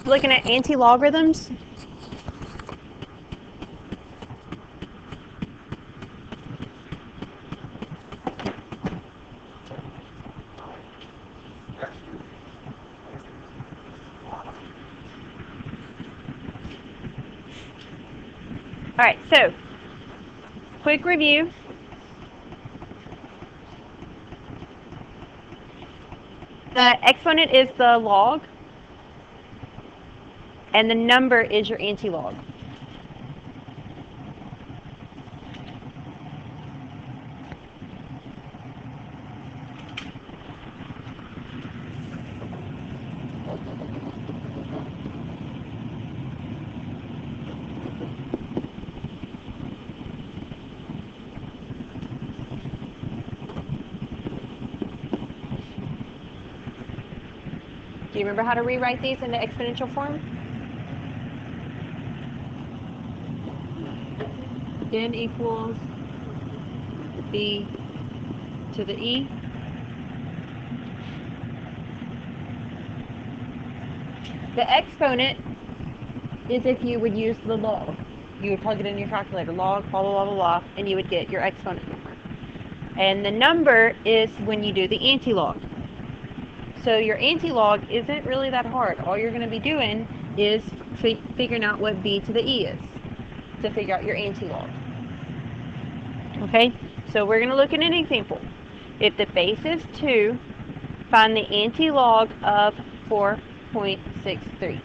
Looking at anti-logarithms. All right, so quick review. The exponent is the log, and the number is your anti-log. Do you remember how to rewrite these into exponential form? N equals B to the E. The exponent is if you would use the log. You would plug it in your calculator, log, blah, blah, blah, blah, and you would get your exponent number. And the number is when you do the anti-log. So your anti-log isn't really that hard. All you're going to be doing is figuring out what B to the E is to figure out your anti-log. Okay, so we're going to look at an example. If the base is 2, find the anti-log of 4.63.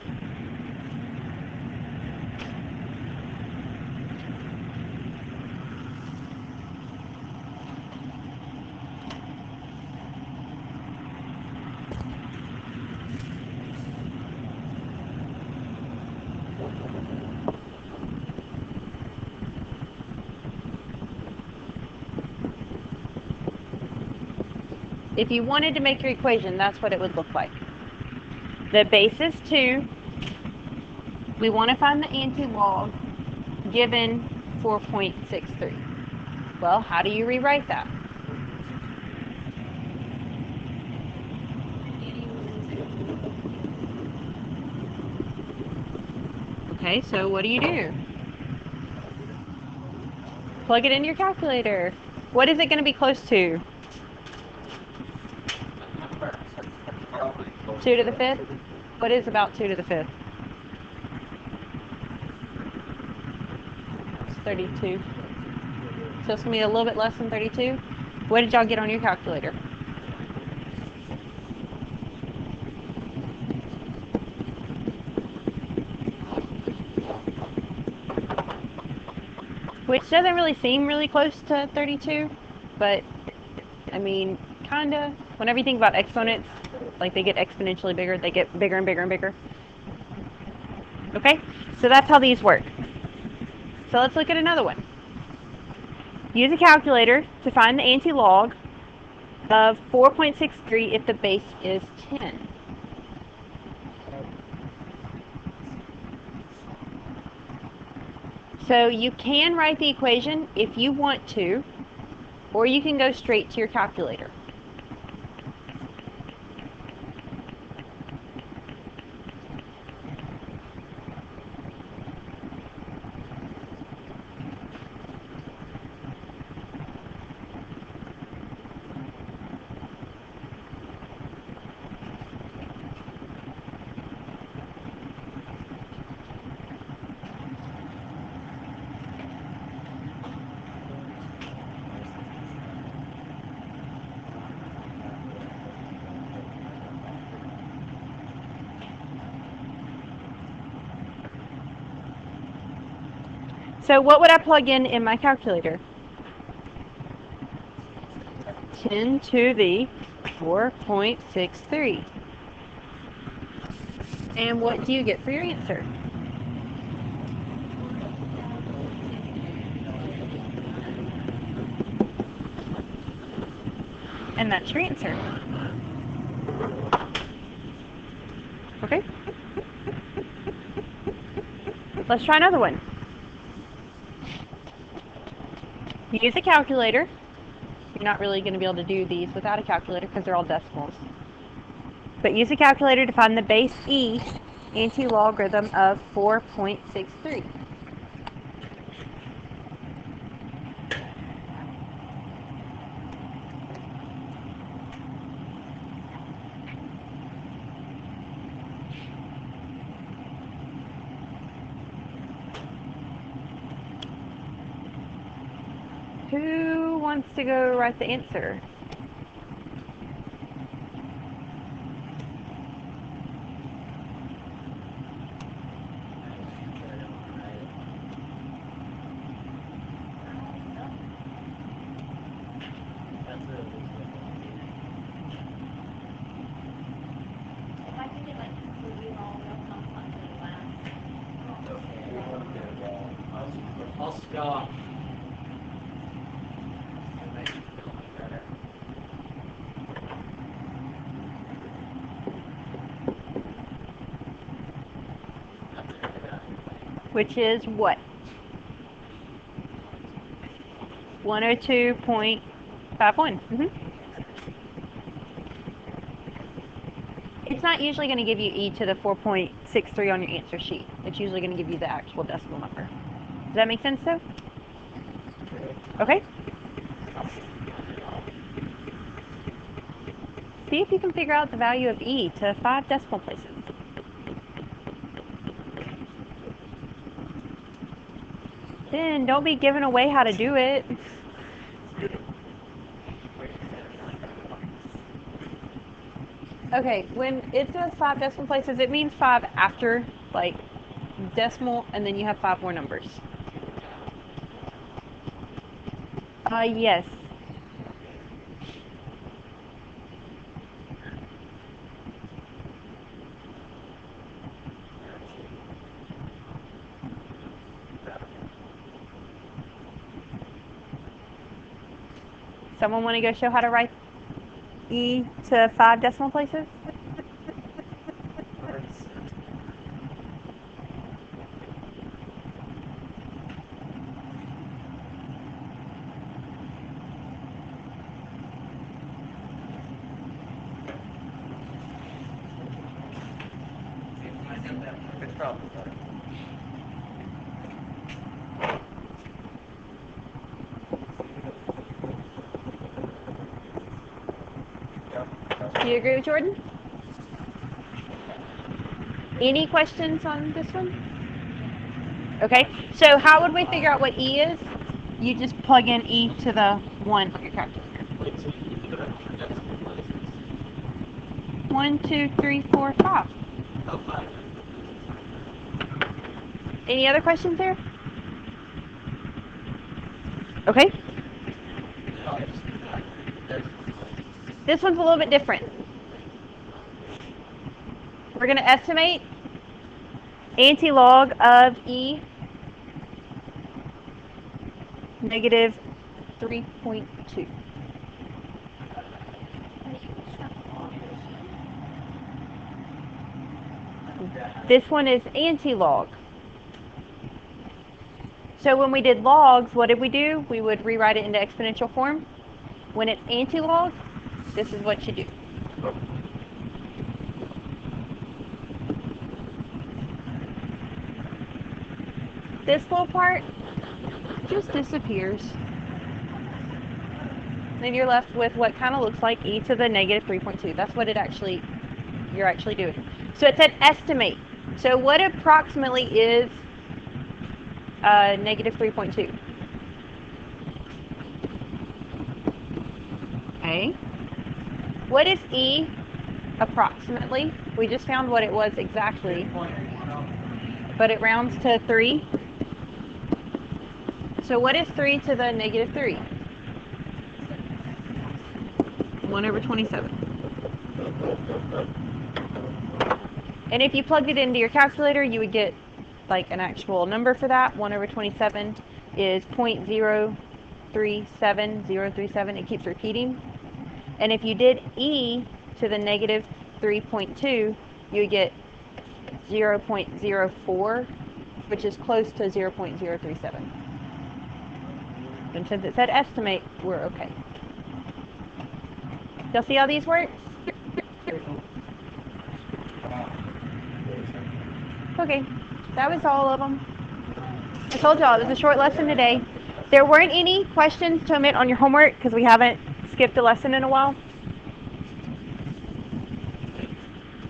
If you wanted to make your equation, that's what it would look like. The base is 2. We want to find the anti-log given 4.63. Well, how do you rewrite that? Okay, so what do? Plug it in your calculator. What is it going to be close to? 2 to the 5th? What is about 2 to the 5th? It's 32. So it's going to be a little bit less than 32. What did y'all get on your calculator? Which doesn't really seem really close to 32, but I mean, kind of. Whenever you think about exponents, like they get exponentially bigger, they get bigger and bigger and bigger. Okay, so that's how these work. So let's look at another one. Use a calculator to find the anti-log of 4.63 if the base is 10. So you can write the equation if you want to, or you can go straight to your calculator. So what would I plug in my calculator? 10 to the 4.63. And what do you get for your answer? And that's your answer. Okay? Let's try another one. Use a calculator. You're not really going to be able to do these without a calculator because they're all decimals. But use a calculator to find the base e anti-logarithm of 4.63. Who wants to go write the answer? I'll stop. Which is what? 102.51. It's not usually going to give you e to the 4.63 on your answer sheet. It's usually going to give you the actual decimal number. Does that make sense, though? Okay. See if you can figure out the value of e to 5 decimal places. Then don't be giving away how to do it. Okay, when it says 5 decimal places, it means 5 after, like, decimal, and then you have 5 more numbers. Yes. Someone want to go show how to write e to 5 decimal places? Do you agree with Jordan? Any questions on this one? Okay, so how would we figure out what e is? You just plug in e to the 1 for your calculator. 1, 2, 3, 4, 5. Any other questions there? Okay. This one's a little bit different. We're going to estimate anti-log of e negative 3.2. This one is anti-log. So when we did logs, what did we do? We would rewrite it into exponential form. When it's anti-log, this is what you do. This little part just disappears. Then you're left with what kind of looks like e to the negative 3.2. That's what you're actually doing. So it said estimate. So what approximately is negative 3.2? Okay. What is e approximately? We just found what it was exactly. But it rounds to 3. So what is 3 to the negative 3? 1 over 27. And if you plugged it into your calculator, you would get like an actual number for that. 1 over 27 is 0.037037. It keeps repeating. And if you did e to the negative 3.2, you would get 0.04, which is close to 0.037. And since it said estimate, we're okay. Y'all see how these work? Okay, that was all of them. I told y'all it was a short lesson today. There weren't any questions to omit on your homework because we haven't skipped a lesson in a while.